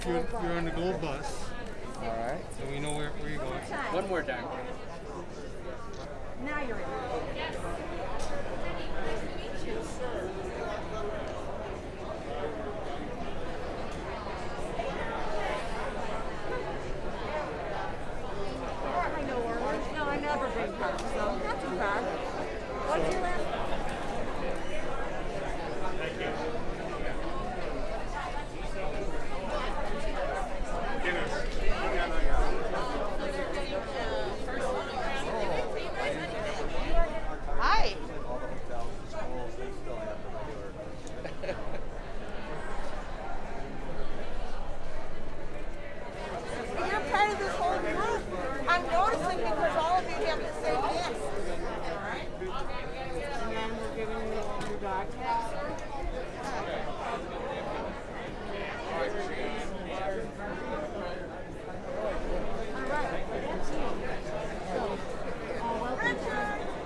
you're on the gold bus. All right. So we know where you're going. One more time. Now you're in. I know Orleans. No, I never been far, so not too far. What's your last? Thank you. Hi. You're part of this whole group. I'm noticing because all of you have the same name. And then we're giving you your dog tags.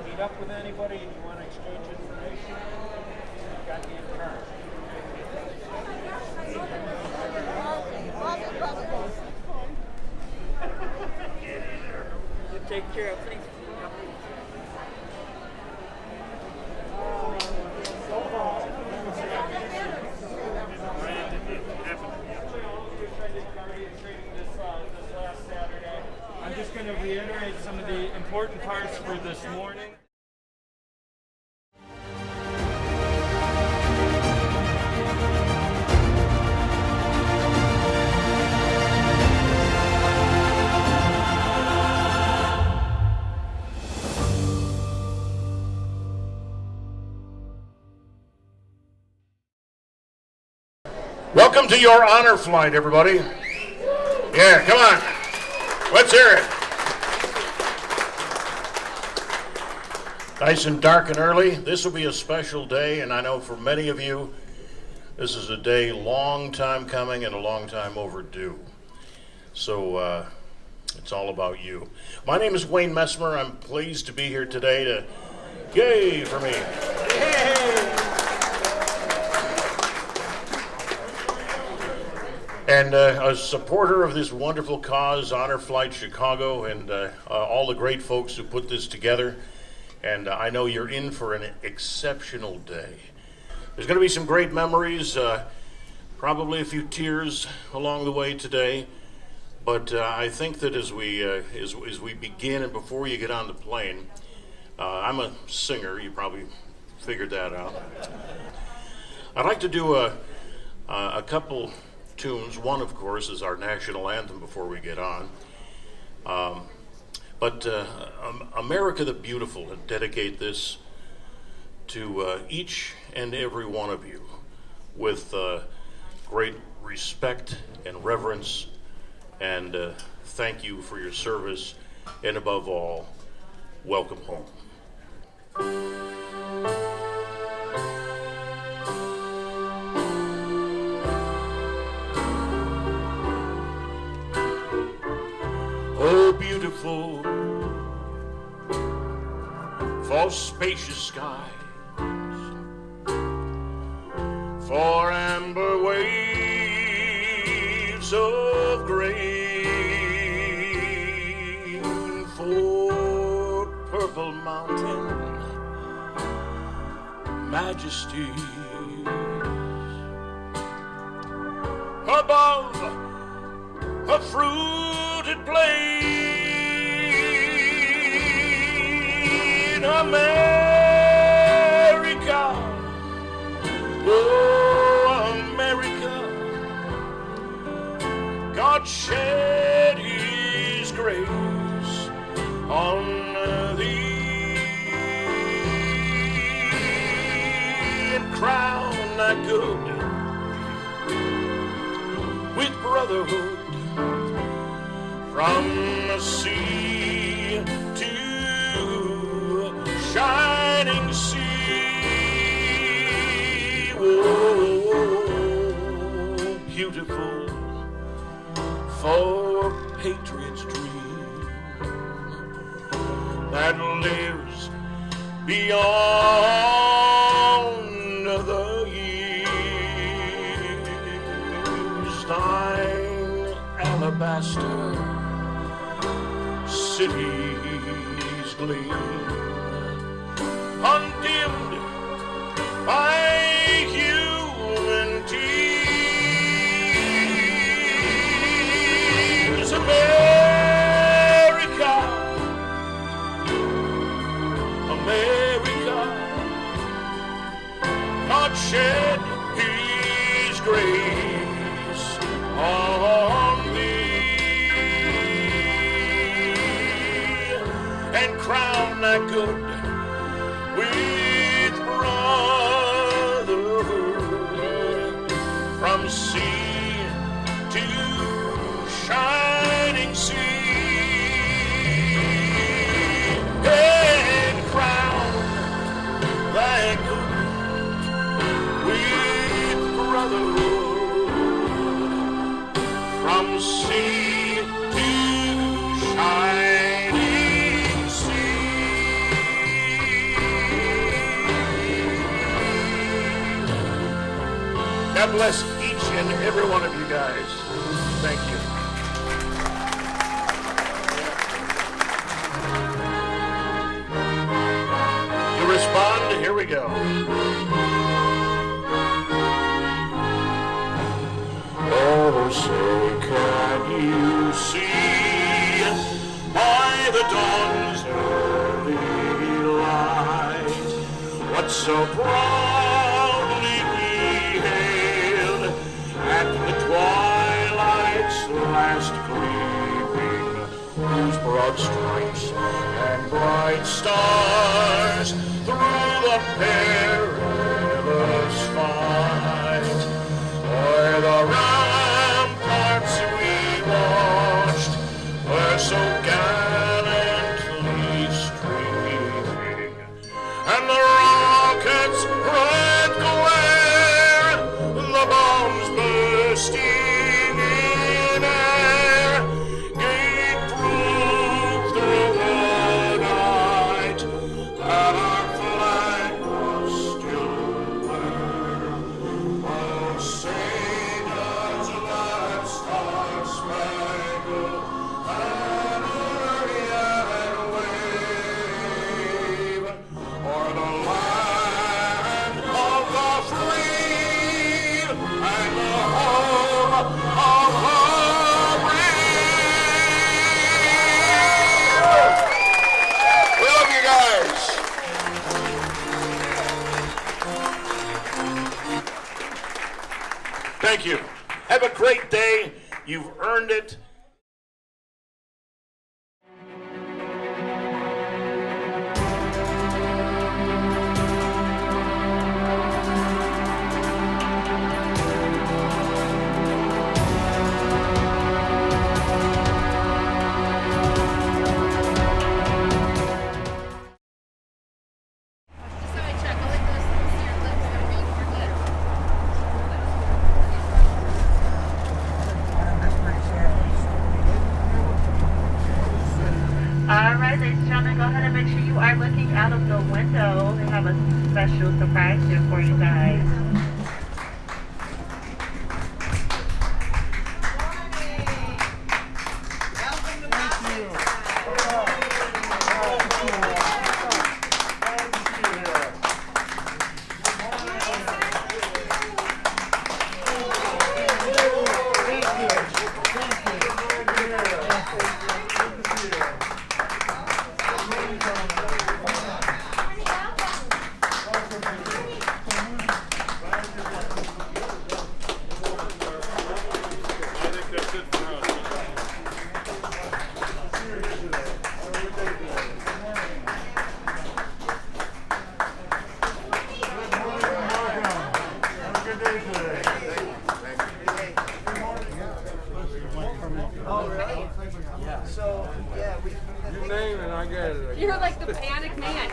Meet up with anybody and you want to exchange information, you've got the intern. You take care of things. I'm just going to reiterate some of the important parts for this morning. Welcome to your honor flight, everybody. Yeah, come on. Let's hear it. Nice and dark and early. This will be a special day, and I know for many of you, this is a day long time coming and a long time overdue. So it's all about you. My name is Wayne Messmer. I'm pleased to be here today to yay for me. Yay! And a supporter of this wonderful cause, Honor Flight Chicago, and all the great folks who put this together. And I know you're in for an exceptional day. There's going to be some great memories, probably a few tears along the way today. But I think that as we begin and before you get on the plane, I'm a singer. You probably figured that out. I'd like to do a couple tunes. One, of course, is our national anthem before we get on. But America the Beautiful, and dedicate this to each and every one of you with great respect and reverence, and thank you for your service, and above all, welcome home. Oh, beautiful, for spacious skies, for amber waves of grain, for purple mountain majesties, above a fruited plain, America, oh America, God shed His grace on thee and crown thy good with brotherhood. From the sea to shining sea, oh, beautiful for patriots' dream that lives beyond the years. Thy alabaster cities gleam, undimmed by human tears. America, America, God shed His grace on thee, and crown thy good with brotherhood, from sea to shining sea, and crown thy good with brotherhood, from sea to shining sea. God bless each and every one of you guys. Thank you. To respond, here we go. Oh, say can you see by the dawn's early light what so proudly we hailed at the twilight's last gleaming, whose broad stripes and bright stars through the perilous fight o'er the ramparts we watched were so gallantly streaming, and the rockets' red glare, the bombs bursting in air, gave proof through the night that our flag was still there. Oh, sailors, let's our spangled banner yet wave o'er the land of the free and the home of the brave. We love you guys. Thank you. Have a great day. You've earned it. All right, ladies and gentlemen, go ahead and make sure you are looking out of the window. We have a special surprise here for you guys. You're like the panic man.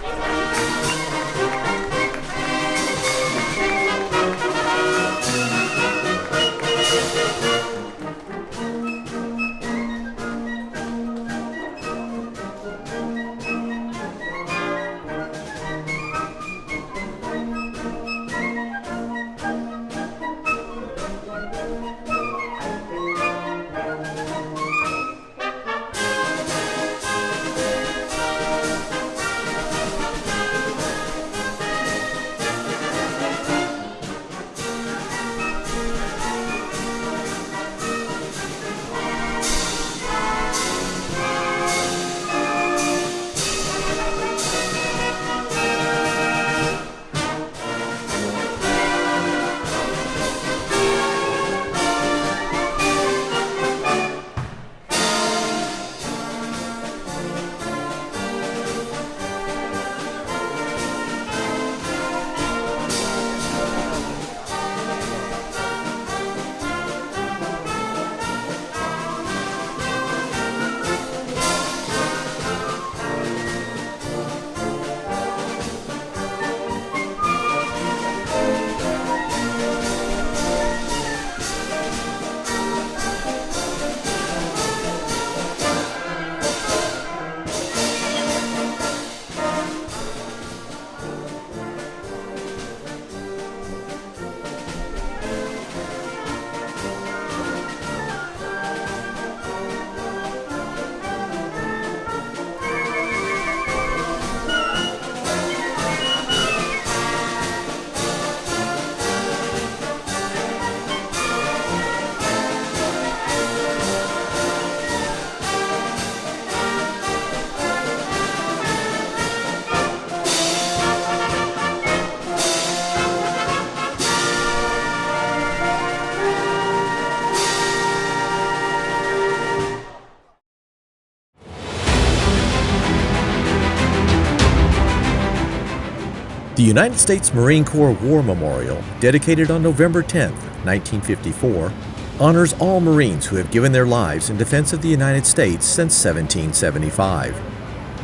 The United States Marine Corps War Memorial, dedicated on November 10, 1954, honors all Marines who have given their lives in defense of the United States since 1775.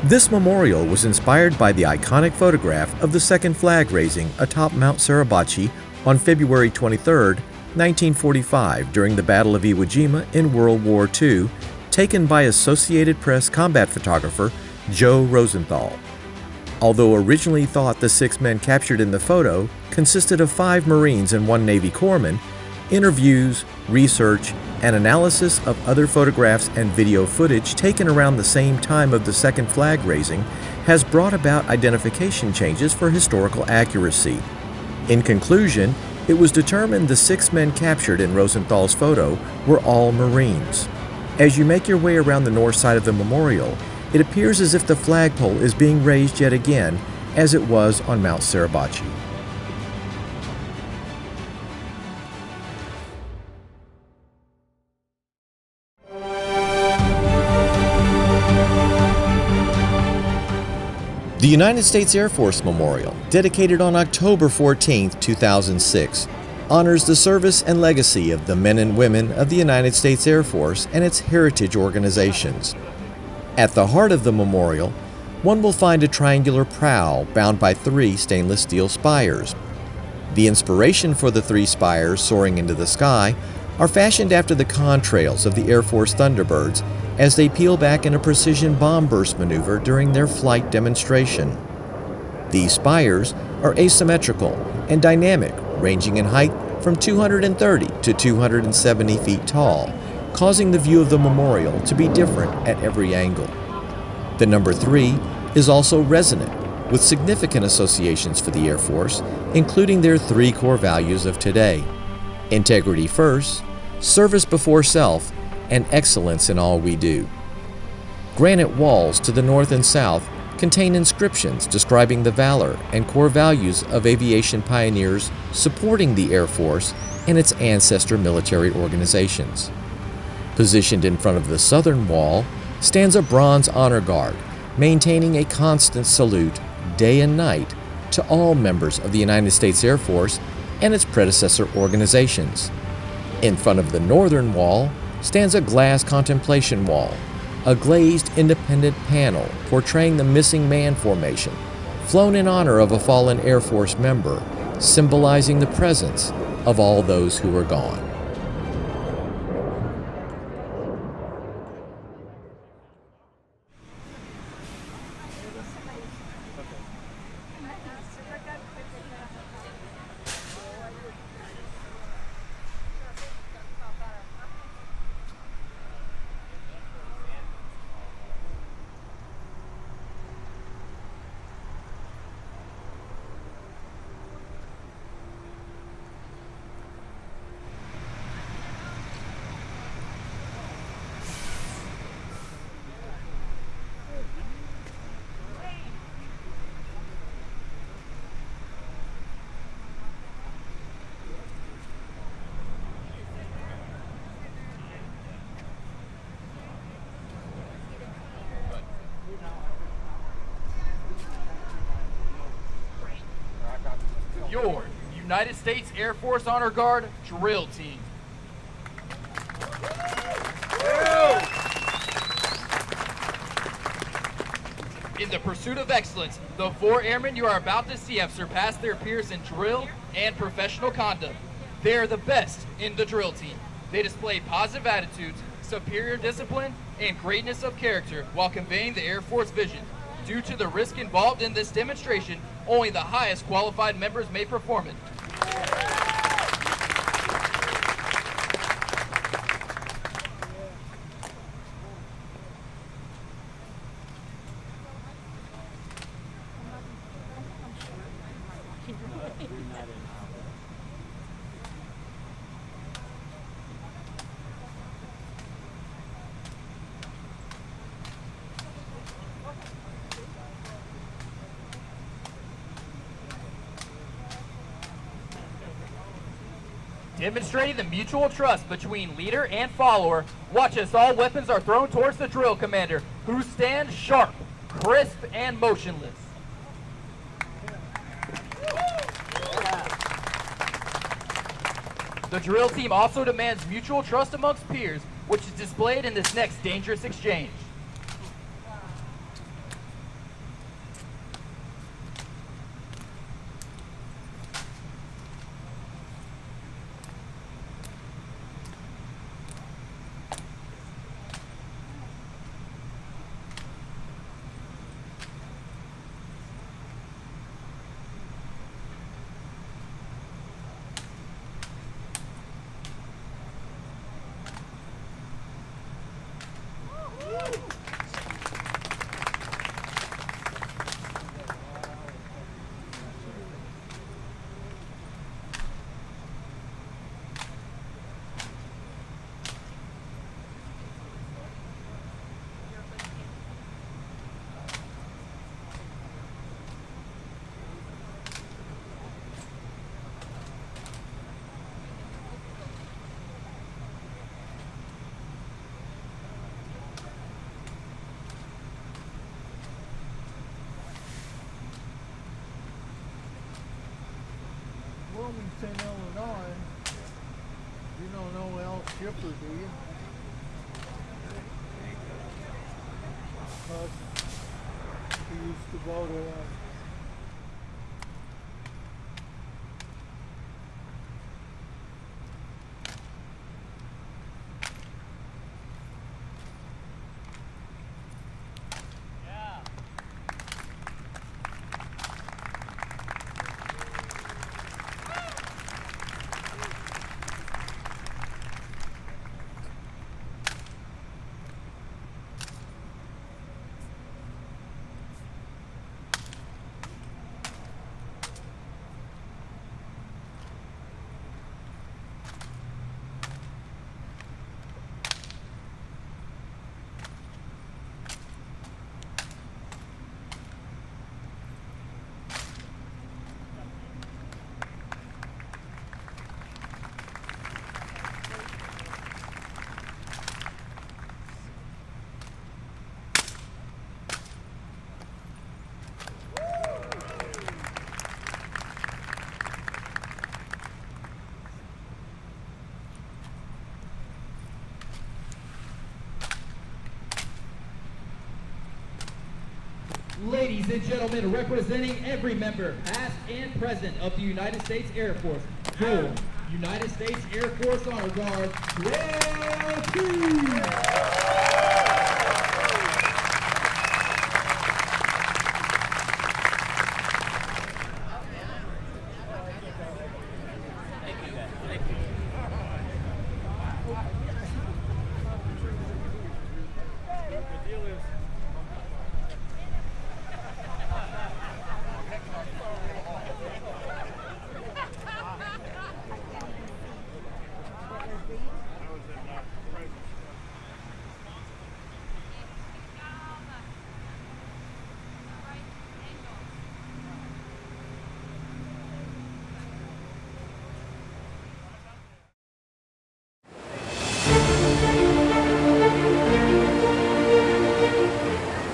This memorial was inspired by the iconic photograph of the second flag raising atop Mount Suribachi on February 23, 1945, during the Battle of Iwo Jima in World War II, taken by Associated Press combat photographer Joe Rosenthal. Although originally thought the 6 men captured in the photo consisted of 5 Marines and 1 Navy corpsman, interviews, research, and analysis of other photographs and video footage taken around the same time of the second flag raising has brought about identification changes for historical accuracy. In conclusion, it was determined the 6 men captured in Rosenthal's photo were all Marines. As you make your way around the north side of the memorial, it appears as if the flagpole is being raised yet again, as it was on Mount Suribachi. The United States Air Force Memorial, dedicated on October 14, 2006, honors the service and legacy of the men and women of the United States Air Force and its heritage organizations. At the heart of the memorial, one will find a triangular prow bound by 3 stainless steel spires. The inspiration for the 3 spires soaring into the sky are fashioned after the contrails of the Air Force Thunderbirds as they peel back in a precision bomb burst maneuver during their flight demonstration. These spires are asymmetrical and dynamic, ranging in height from 230 to 270 feet tall, causing the view of the memorial to be different at every angle. The number 3 is also resonant, with significant associations for the Air Force, including their 3 core values of today: integrity first, service before self, and excellence in all we do. Granite walls to the north and south contain inscriptions describing the valor and core values of aviation pioneers supporting the Air Force and its ancestor military organizations. Positioned in front of the southern wall stands a bronze honor guard, maintaining a constant salute day and night to all members of the United States Air Force and its predecessor organizations. In front of the northern wall stands a glass contemplation wall, a glazed independent panel portraying the missing man formation, flown in honor of a fallen Air Force member, symbolizing the presence of all those who are gone. Your United States Air Force Honor Guard Drill Team. In the pursuit of excellence, the 4 airmen you are about to see have surpassed their peers in drill and professional conduct. They are the best in the drill team. They display positive attitudes, superior discipline, and greatness of character while conveying the Air Force vision. Due to the risk involved in this demonstration, only the highest qualified members may perform it. Demonstrating the mutual trust between leader and follower, watch as all weapons are thrown towards the drill commander, who stands sharp, crisp, and motionless. The drill team also demands mutual trust amongst peers, which is displayed in this next dangerous exchange. Wilmington, Illinois. You don't know Al Schiffer, do you? He used to go to Ladies and gentlemen, representing every member, past and present, of the United States Air Force, full United States Air Force Honor Guard, Drill Team!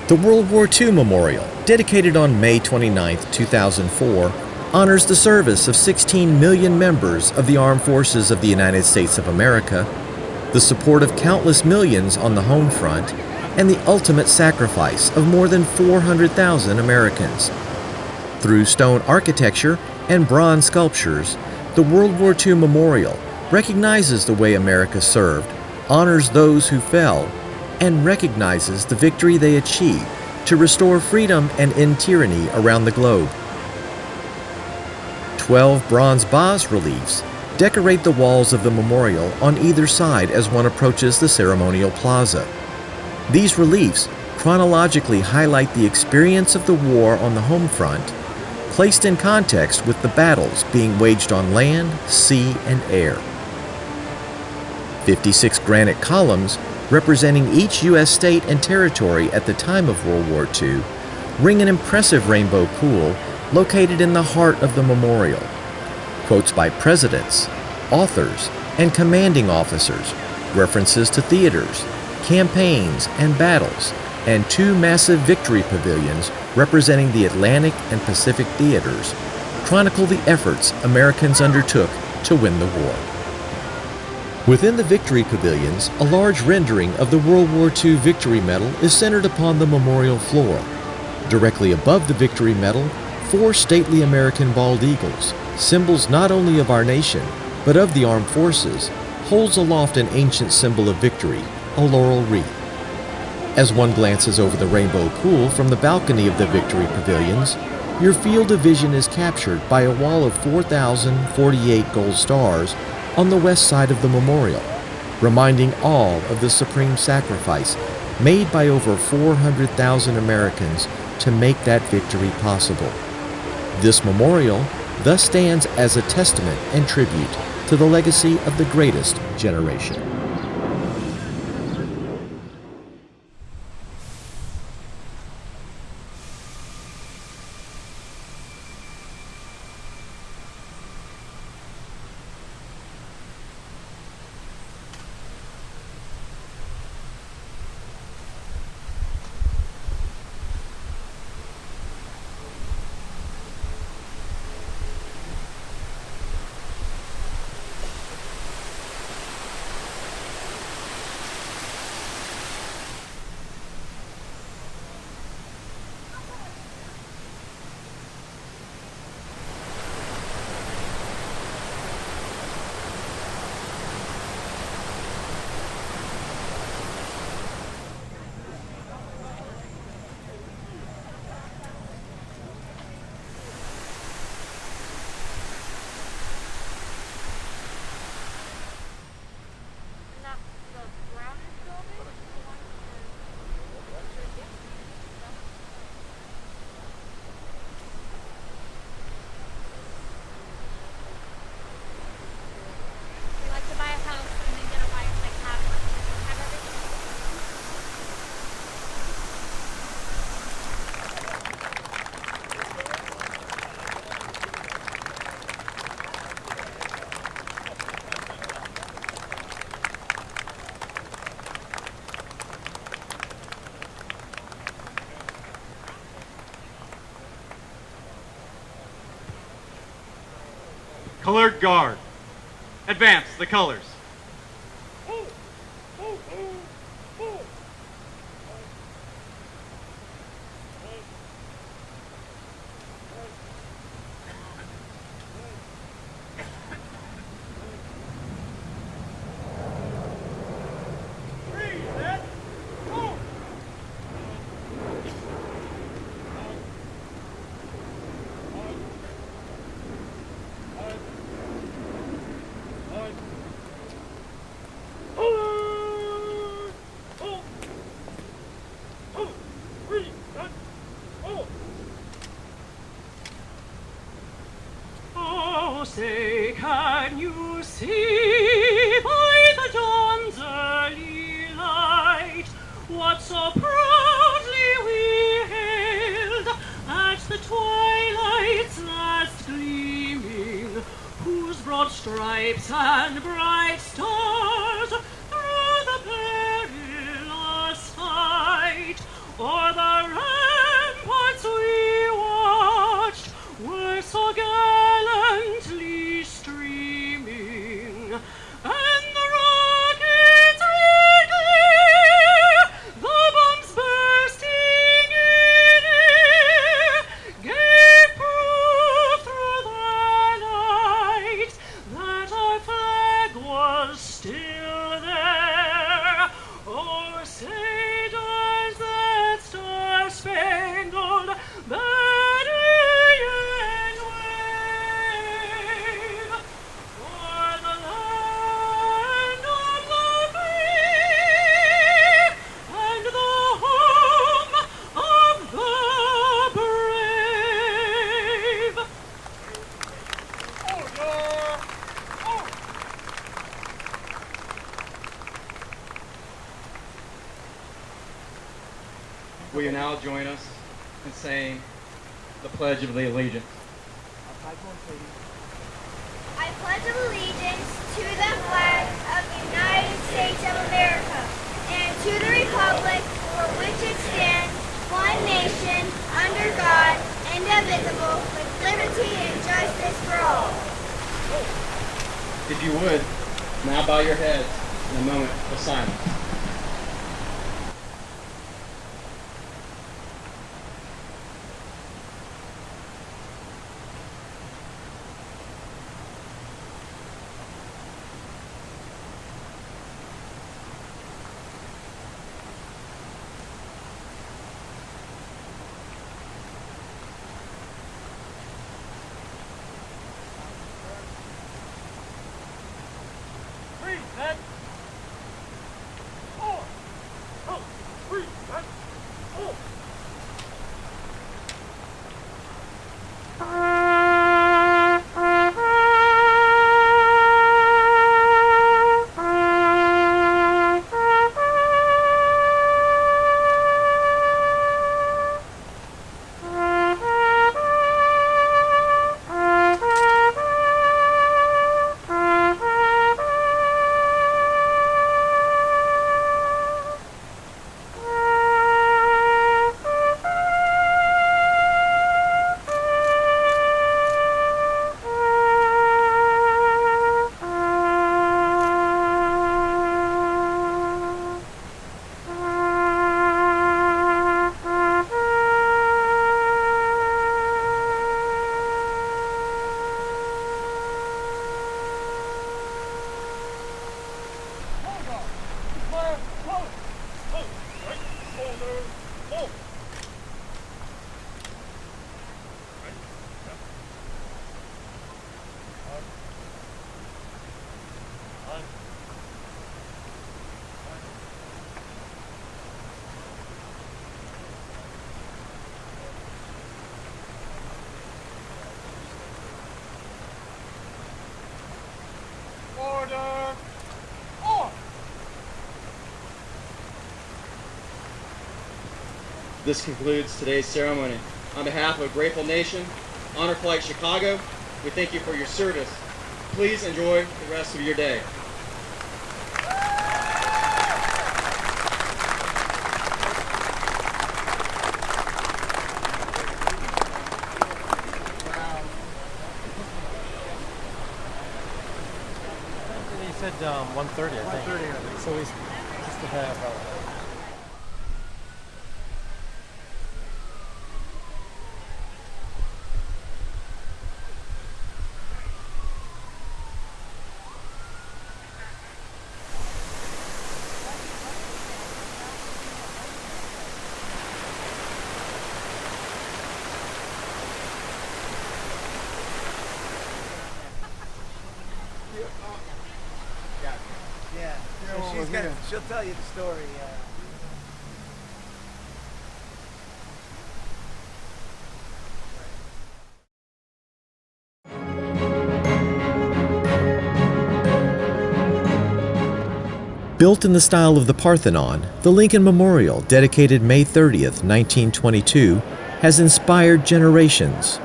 The World War II Memorial, dedicated on May 29, 2004, honors the service of 16 million members of the Armed Forces of the United States of America, the support of countless millions on the home front, and the ultimate sacrifice of more than 400,000 Americans. Through stone architecture and bronze sculptures, the World War II Memorial recognizes the way America served, honors those who fell, and recognizes the victory they achieved to restore freedom and end tyranny around the globe. 12 bronze bas-reliefs decorate the walls of the memorial on either side as one approaches the ceremonial plaza. These reliefs chronologically highlight the experience of the war on the home front, placed in context with the battles being waged on land, sea, and air. 56 granite columns representing each U.S. state and territory at the time of World War II ring an impressive rainbow pool located in the heart of the memorial. Quotes by presidents, authors, and commanding officers, references to theaters, campaigns, and battles, and 2 massive victory pavilions representing the Atlantic and Pacific theaters chronicle the efforts Americans undertook to win the war. Within the Victory Pavilions, a large rendering of the World War II Victory Medal is centered upon the memorial floor. Directly above the Victory Medal, 4 stately American bald eagles, symbols not only of our nation, but of the armed forces, holds aloft an ancient symbol of victory, a laurel wreath. As one glances over the rainbow pool from the balcony of the Victory Pavilions, your field of vision is captured by a wall of 4,048 gold stars on the west side of the memorial, reminding all of the supreme sacrifice made by over 400,000 Americans to make that victory possible. This memorial thus stands as a testament and tribute to the legacy of the greatest generation. Colored guard. Advance the colors. Say, can you see by the dawn's early light what so proudly we hailed at the twilight's last gleaming, whose broad stripes and bright stars through the perilous fight o'er the ramparts we watched were so gallantly streaming, and the rockets ready, the bombs bursting in air, gave proof through the night that our flag was still there. Oh, say does that star-spangled banner yet wave o'er the land of the free and the home of the brave? Oh, yeah. Oh. Will you now join us in saying the Pledge of the Allegiance? I pledge allegiance to the flag of the United States of America and to the republic for which it stands, one nation, under God, indivisible, with liberty and justice for all. If you would, Now bow your heads in a moment of silence. Reset. 4, 2, reset. 4. Order. On. This concludes today's ceremony. On behalf of a grateful nation, Honor Flight Chicago, we thank you for your service. Please enjoy the rest of your day. He said 1:30, I think. 1:30, so he's just to have. Yeah, she'll tell you the story. Built in the style of the Parthenon, the Lincoln Memorial, dedicated May 30th, 1922, has inspired generations.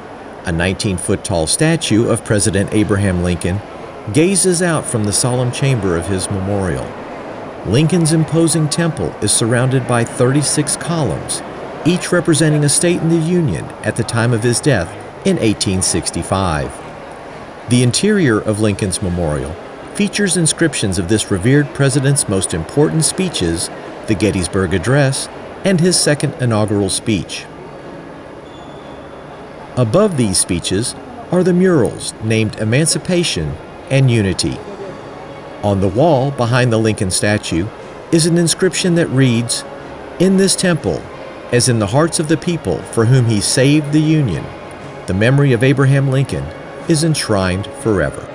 A 19-foot tall statue of President Abraham Lincoln gazes out from the solemn chamber of his memorial. Lincoln's imposing temple is surrounded by 36 columns, each representing a state in the Union at the time of his death in 1865. The interior of Lincoln's memorial features inscriptions of this revered president's most important speeches, the Gettysburg Address, and his second inaugural speech. Above these speeches are the murals named Emancipation and Unity. On the wall behind the Lincoln statue is an inscription that reads, "In this temple, as in the hearts of the people for whom he saved the Union, the memory of Abraham Lincoln is enshrined forever."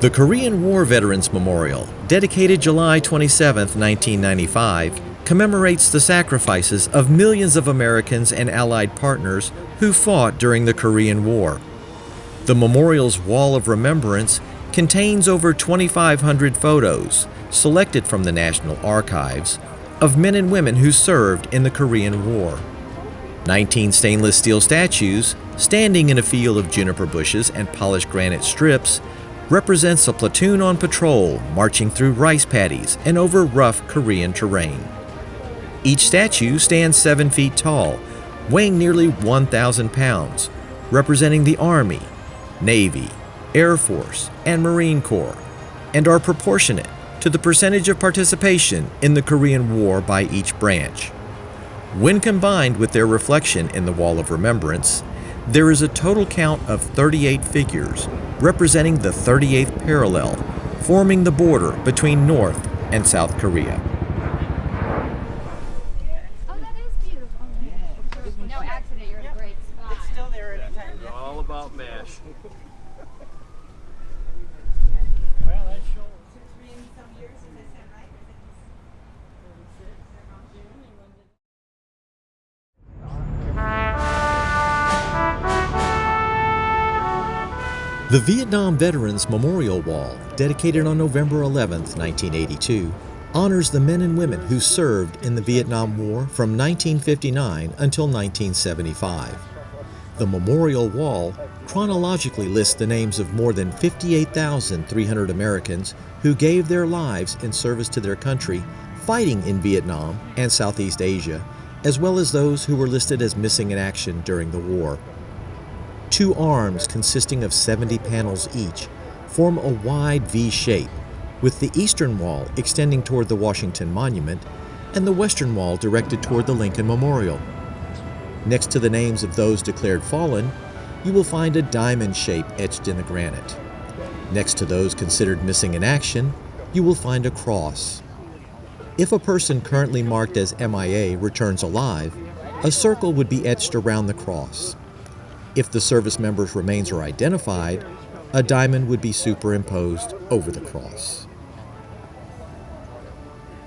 The Korean War Veterans Memorial, dedicated July 27, 1995, commemorates the sacrifices of millions of Americans and Allied partners who fought during the Korean War. The memorial's wall of remembrance contains over 2,500 photos, selected from the National Archives, of men and women who served in the Korean War. 19 stainless steel statues, standing in a field of juniper bushes and polished granite strips, represents a platoon on patrol marching through rice paddies and over rough Korean terrain. Each statue stands 7 feet tall, weighing nearly 1,000 pounds, representing the Army, Navy, Air Force, and Marine Corps, and are proportionate to the percentage of participation in the Korean War by each branch. When combined with their reflection in the Wall of Remembrance, there is a total count of 38 figures, representing the 38th parallel, forming the border between North and South Korea. Oh, that is beautiful. No accident, you're in a great spot. It's still there anytime. They're all about MASH. Well, that shows. The Vietnam Veterans Memorial Wall, dedicated on November 11, 1982, honors the men and women who served in the Vietnam War from 1959 until 1975. The memorial wall chronologically lists the names of more than 58,300 Americans who gave their lives in service to their country fighting in Vietnam and Southeast Asia, as well as those who were listed as missing in action during the war. 2 arms consisting of 70 panels each form a wide V shape, with the eastern wall extending toward the Washington Monument and the western wall directed toward the Lincoln Memorial. Next to the names of those declared fallen, you will find a diamond shape etched in the granite. Next to those considered missing in action, you will find a cross. If a person currently marked as MIA returns alive, a circle would be etched around the cross. If the service member's remains are identified, a diamond would be superimposed over the cross.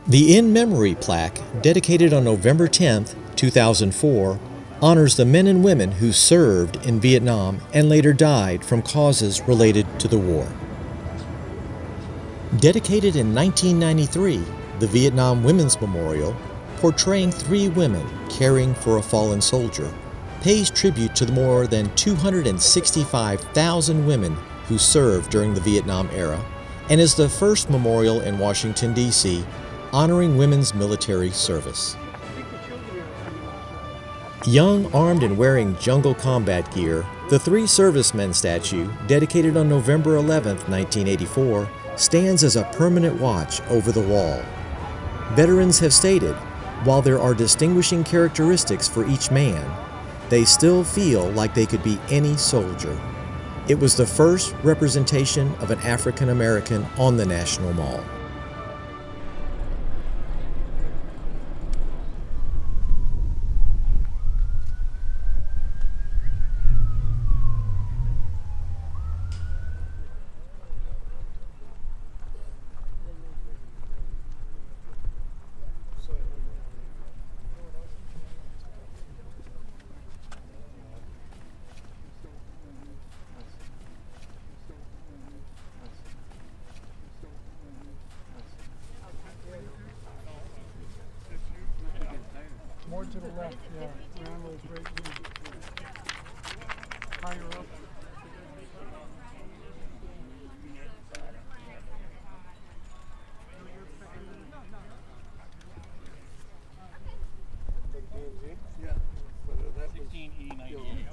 The In Memory plaque, dedicated on November 10, 2004, honors the men and women who served in Vietnam and later died from causes related to the war. Dedicated in 1993, the Vietnam Women's Memorial, portraying 3 women caring for a fallen soldier, pays tribute to the more than 265,000 women who served during the Vietnam era and is the first memorial in Washington, D.C. honoring women's military service. Young, armed, and wearing jungle combat gear, the 3 servicemen statue, dedicated on November 11, 1984, stands as a permanent watch over the wall. Veterans have stated, while there are distinguishing characteristics for each man, they still feel like they could be any soldier. It was the first representation of an African American on the National Mall. More to the left, yeah. Rambo's right here. Higher up. Yeah. 16E98.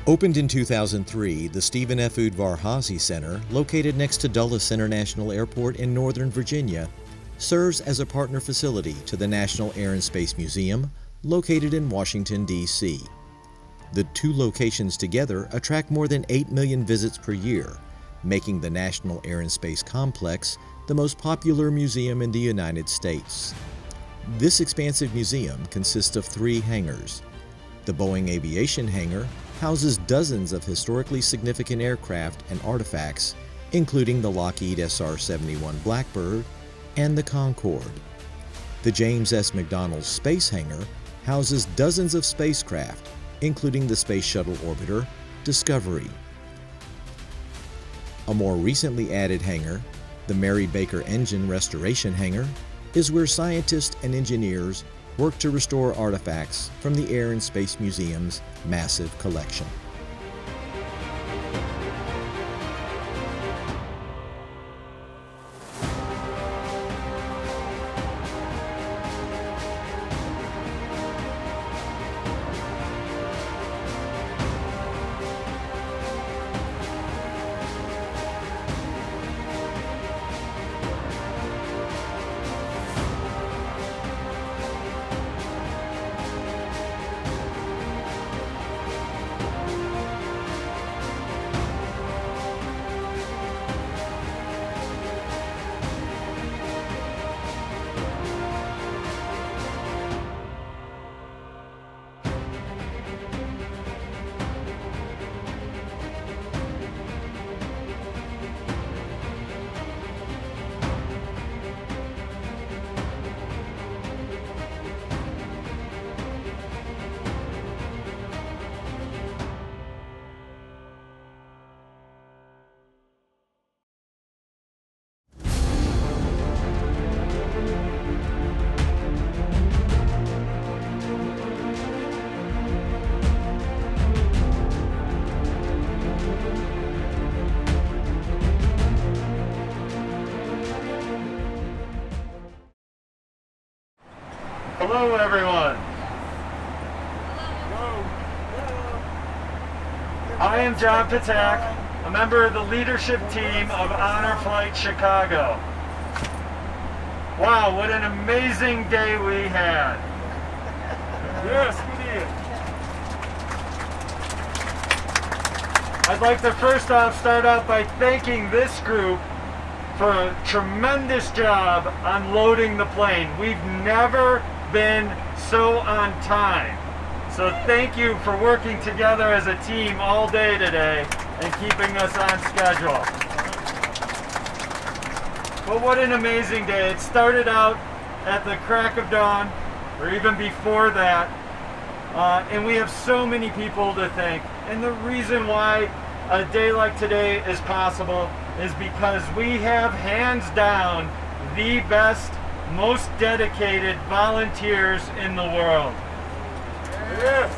Opened in 2003, the Stephen F. Udvar-Hazy Center, located next to Dulles International Airport in Northern Virginia, serves as a partner facility to the National Air and Space Museum, located in Washington, D.C. The two locations together attract more than 8 million visits per year, making the National Air and Space Complex the most popular museum in the United States. This expansive museum consists of 3 hangars. The Boeing Aviation Hangar houses dozens of historically significant aircraft and artifacts, including the Lockheed SR-71 Blackbird and the Concorde. The James S. McDonnell Space Hangar houses dozens of spacecraft, including the Space Shuttle Orbiter Discovery. A more recently added hangar, the Mary Baker Engine Restoration Hangar, is where scientists and engineers work to restore artifacts from the Air and Space Museum's massive collection. Hello, everyone. I am John Patak, a member of the leadership team of Honor Flight Chicago. Wow, what an amazing day we had. Yes, we did. I'd like to first off start out by thanking this group for a tremendous job on loading the plane. We've never been so on time. So thank you for working together as a team all day today and keeping us on schedule. But what an amazing day. It started out at the crack of dawn, or even before that, and we have so many people to thank. And the reason why a day like today is possible is because we have hands down the best, most dedicated volunteers in the world. Yes.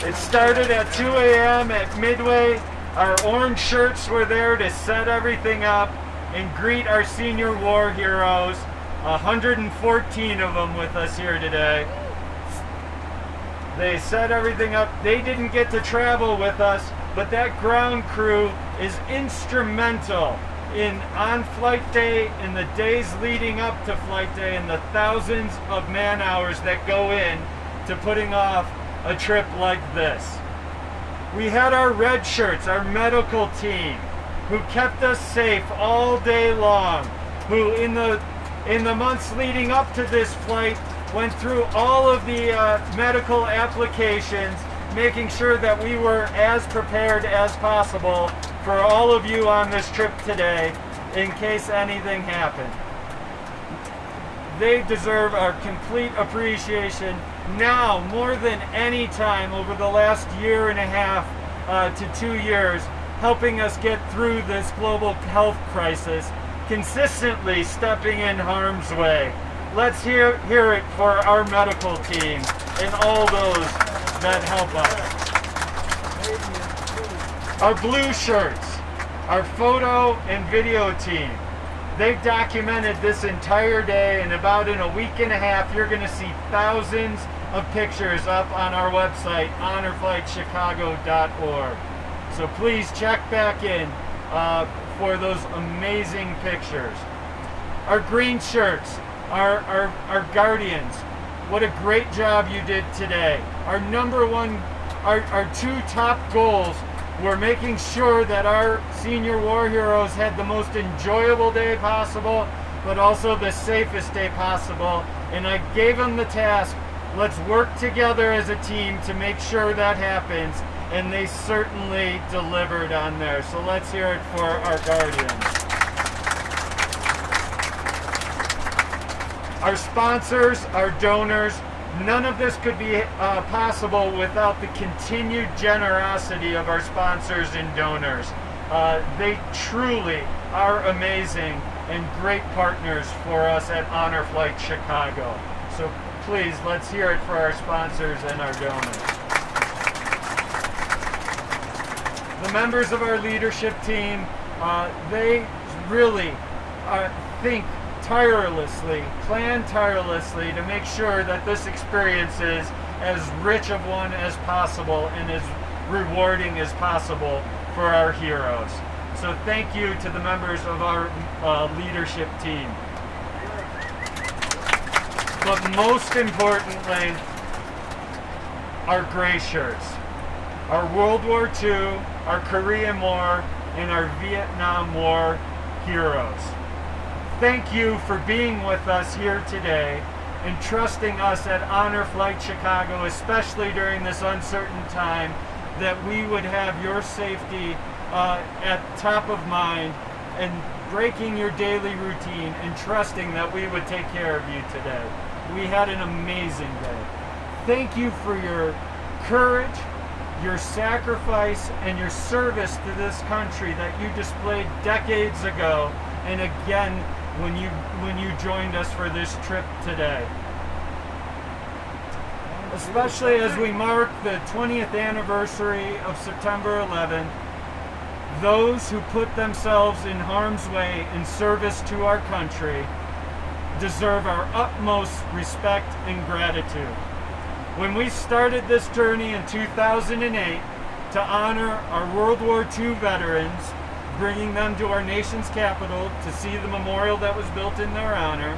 It started at 2 a.m. at Midway. Our orange shirts were there to set everything up and greet our senior war heroes. 114 of them with us here today. They set everything up. They didn't get to travel with us, but that ground crew is instrumental on flight day, in the days leading up to flight day, and the thousands of man hours that go in to putting off a trip like this. We had our red shirts, our medical team, who kept us safe all day long, who in the months leading up to this flight went through all of the medical applications, making sure that we were as prepared as possible for all of you on this trip today in case anything happened. They deserve our complete appreciation now more than any time over the last year and a half to 2 years, helping us get through this global health crisis, consistently stepping in harm's way. Let's hear it for our medical team and all those that help us. Our blue shirts, our photo and video team. They've documented this entire day, and about in a week and a half, you're going to see thousands of pictures up on our website, honorflightchicago.org. So please check back in for those amazing pictures. Our green shirts, our guardians, what a great job you did today. Our number one, our two top goals were making sure that our senior war heroes had the most enjoyable day possible, but also the safest day possible. And I gave them the task, let's work together as a team to make sure that happens. And they certainly delivered on there. So let's hear it for our guardians. Our sponsors, our donors, none of this could be possible without the continued generosity of our sponsors and donors. They truly are amazing and great partners for us at Honor Flight Chicago. So please, let's hear it for our sponsors and our donors. The members of our leadership team, they really think tirelessly, plan tirelessly to make sure that this experience is as rich of one as possible and as rewarding as possible for our heroes. So thank you to the members of our leadership team. But most importantly, our gray shirts, our World War II, our Korean War, and our Vietnam War heroes. Thank you for being with us here today and trusting us at Honor Flight Chicago, especially during this uncertain time, that we would have your safety at top of mind and breaking your daily routine and trusting that we would take care of you today. We had an amazing day. Thank you for your courage, your sacrifice, and your service to this country that you displayed decades ago, and again when you joined us for this trip today. Especially as we mark the 20th anniversary of September 11th, those who put themselves in harm's way in service to our country deserve our utmost respect and gratitude. When we started this journey in 2008 to honor our World War II veterans, bringing them to our nation's capital to see the memorial that was built in their honor,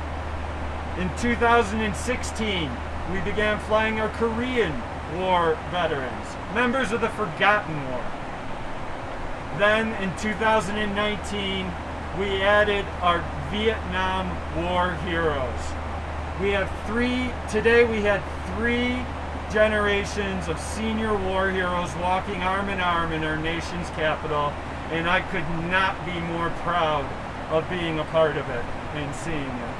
in 2016, we began flying our Korean War veterans, members of the Forgotten War. Then in 2019, we added our Vietnam War heroes. Today we had three generations of senior war heroes walking arm in arm in our nation's capital, and I could not be more proud of being a part of it and seeing it.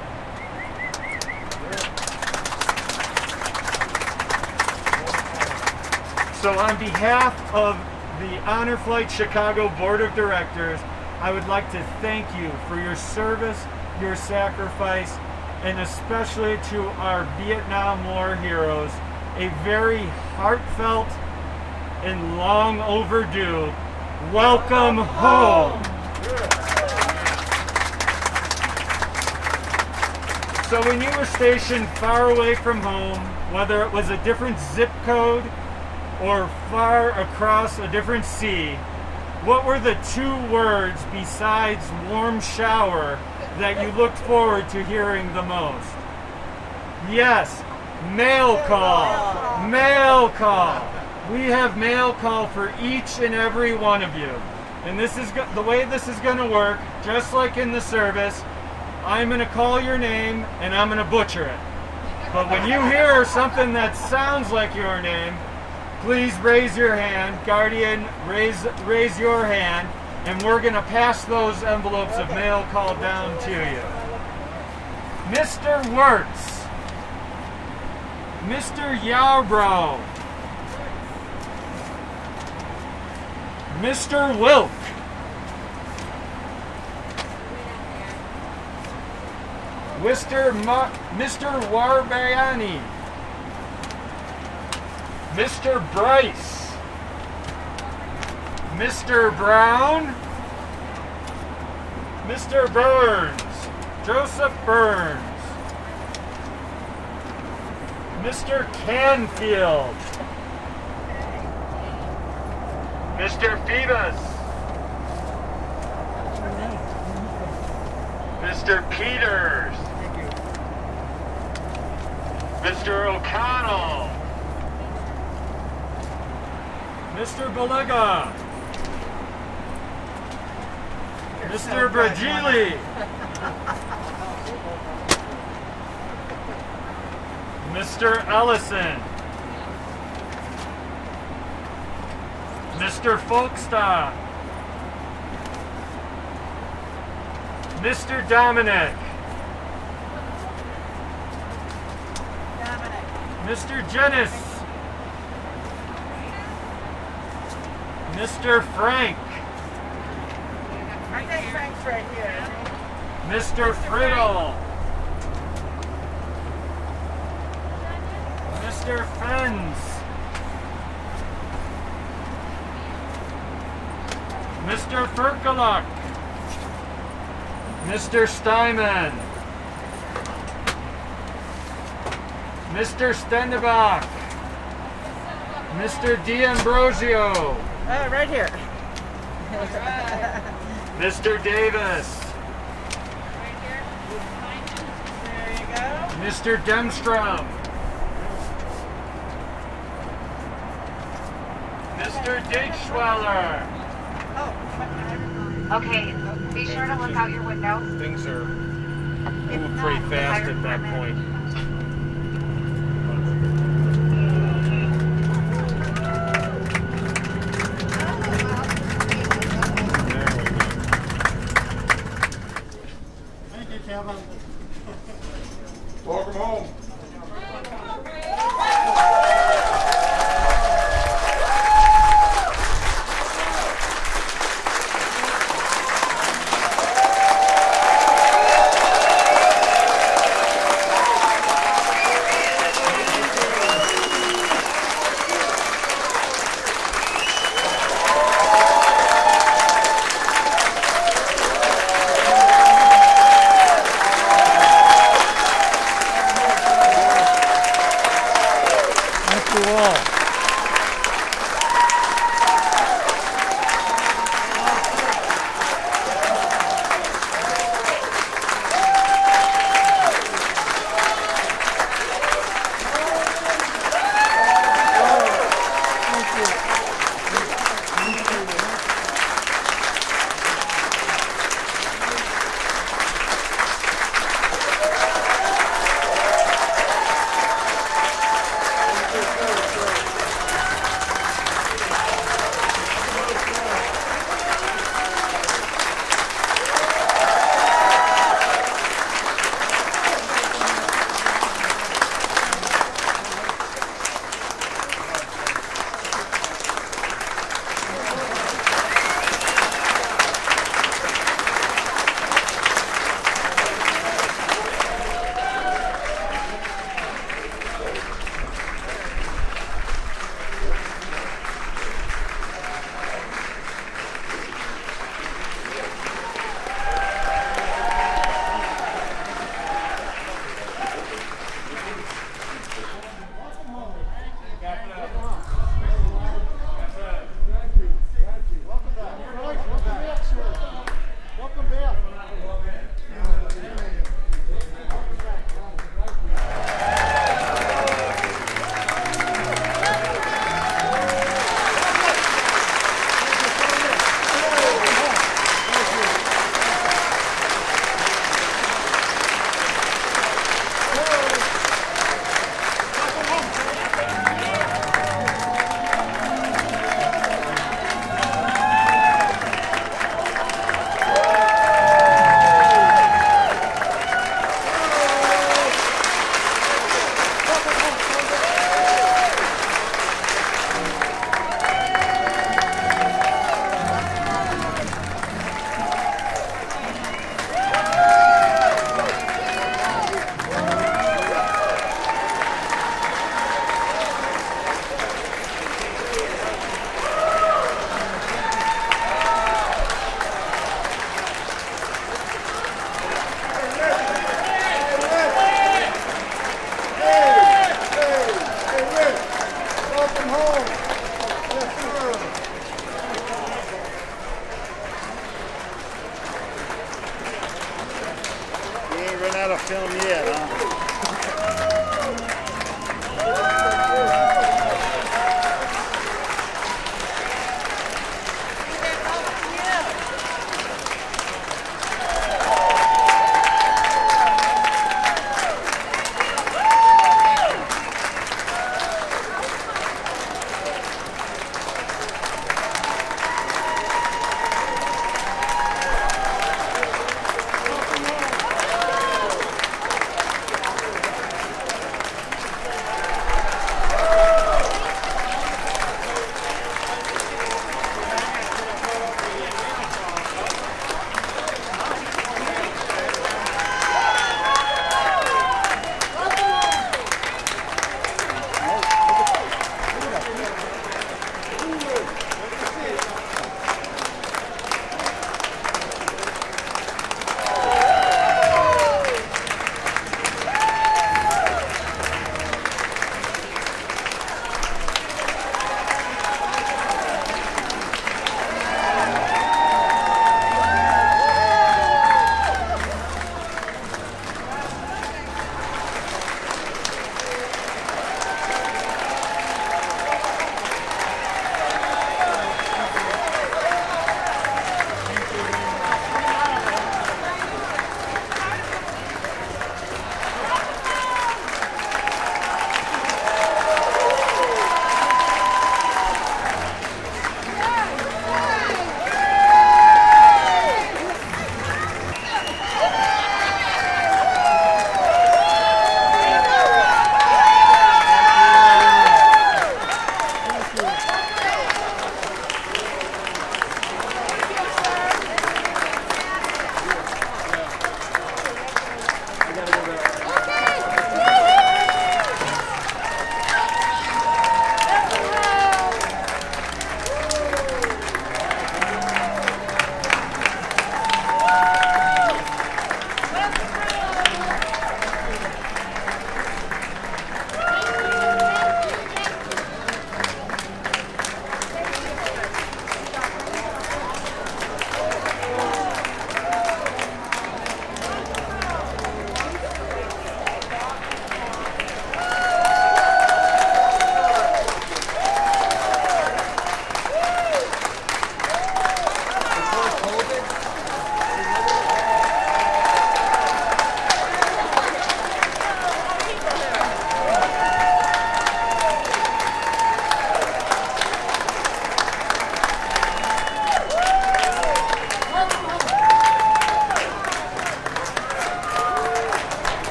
So on behalf of the Honor Flight Chicago Board of Directors, I would like to thank you for your service, your sacrifice, and especially to our Vietnam War heroes, a very heartfelt and long overdue welcome home. So when you were stationed far away from home, whether it was a different zip code or far across a different sea, what were the two words besides warm shower that you looked forward to hearing the most? Yes, mail call. Mail call. We have mail call for each and every one of you. And this is the way this is going to work, just like in the service. I'm going to call your name and I'm going to butcher it. But when you hear something that sounds like your name, please raise your hand. Guardian, raise your hand, and we're going to pass those envelopes of mail call down to you. Mr. Wirtz, Mr. Yarbrough, Mr. Wilk, Mr. Warbayani, Mr. Bryce, Mr. Brown, Mr. Burns, Joseph Burns, Mr. Canfield. Mr. Phoebus. Mr. Peters. Mr. O'Connell. Mr. Baliga. Mr. Bragili. Mr. Ellison. Mr. Folkestad. Mr. Dominic. Mr. Jennis. Mr. Frank. I think Frank's right here. Mr. Friddle. Mr. Fens. Mr. Ferkaluk. Mr. Steinman. Mr. Stendebach. Mr. D'Ambrosio. Right here. Mr. Davis. There you go. Mr. Demstrom. Mr. Digschweller. Okay, be sure to look out your window. Things are moving pretty fast at that point. Thank you, Kevin. Welcome home. out of film yet, huh?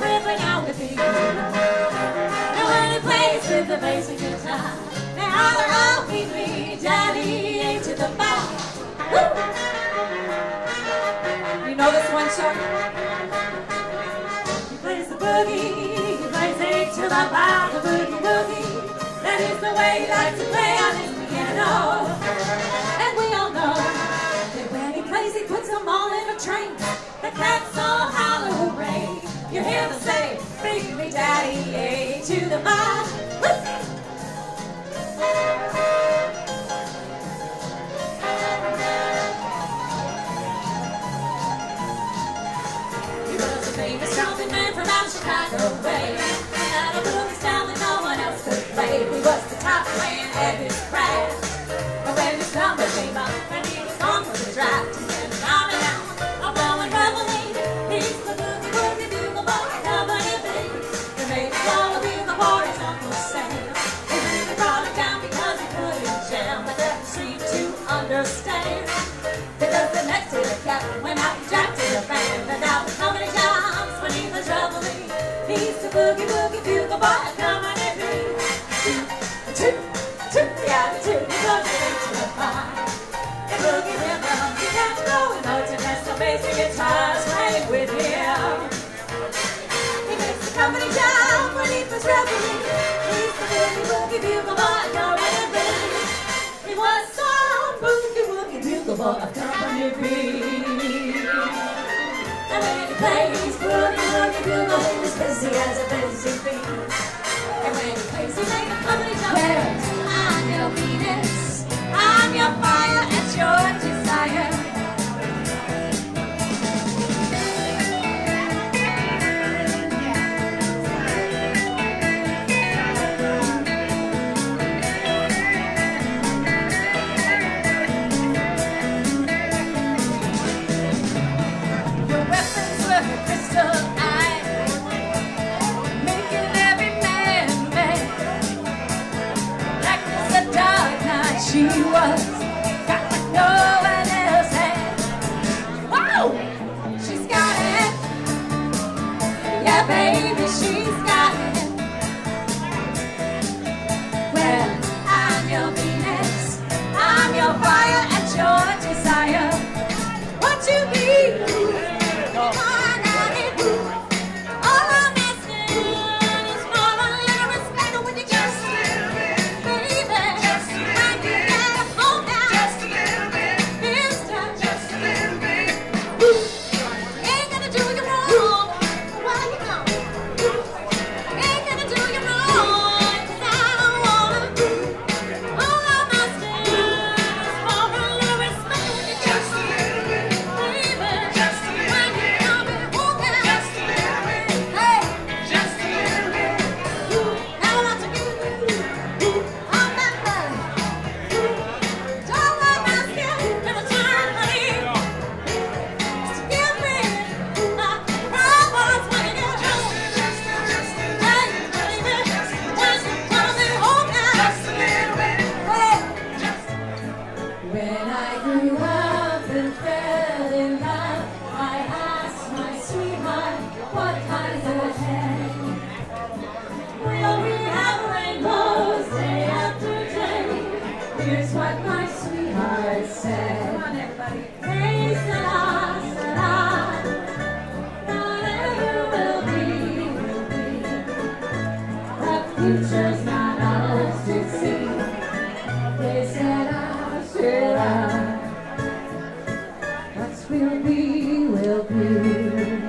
ripping out the beat. And when he plays with the bass and guitar, they all keep me Daddy A to the bar. Woo! You know this one, Chuck? He plays the boogie, he plays A to the bar, the boogie woogie. That is the way he likes to play on his piano. And we all know that when he plays, he puts them all in a train. The cats all holler hooray. You hear them say, bring me Daddy A to the bar. He was a famous trumpet man from out Chicago way. Had a boogie style that no one else could play. He was the top man at his craft. But when his number came up and he was gone for the draft, he said, down and down, I'm blowing reveille. He's the boogie woogie bugle boy, company B. He made the all bugle boys Uncle Sam. He really brought it down because he couldn't jam, but that seemed to understand. Because the next day the captain went out and jacked to the band, and now the company jumps beneath the reveille. He's the boogie woogie bugle boy, company B. Two, yeah, two, he goes straight to the bar. And boogie rhythm, he kept going notes and has some basic guitars playing with him. He makes the company jump beneath his reveille. He's the boogie woogie bugle boy, company B. He was some boogie woogie bugle boy of company B. And when he plays boogie woogie bugle, he's busy as a busy bee. And when he plays, he makes the company jump. Well, I'm your Venus, I'm your fire, it's your desire. Your weapons were crystal eyes, making every man mad. Black as the dark night she was, got what no one else had. Whoa! She's got it. Yeah, baby, she's got it. Well, I'm your Venus, I'm your fire and your desire. What you need? All I need. All I'm asking is for a little respect when you just a little bit, baby. Just a little bit. When you get home now, just a little bit. This time, just a little bit. Ain't gonna do you wrong. Why you gone? Ain't gonna do you wrong, 'cause I don't wanna. All I'm asking is for a little respect when you just a little bit, baby. Just a little bit. When you come home now, just a little bit. Hey, just a little bit. Now I want to give you all my love. All I'm asking in return, honey, is to give me my promise when you get home. Hey, baby, when you coming home now, just a little bit. Hey. When I grew up and fell in love, I asked my sweetheart, what lies ahead? Will we have rainbows day after day? Here's what my sweetheart said. Come on, everybody. Hey, Salah, whatever will be, will be. The future's not ours to see. They said I should I. What will be, will be.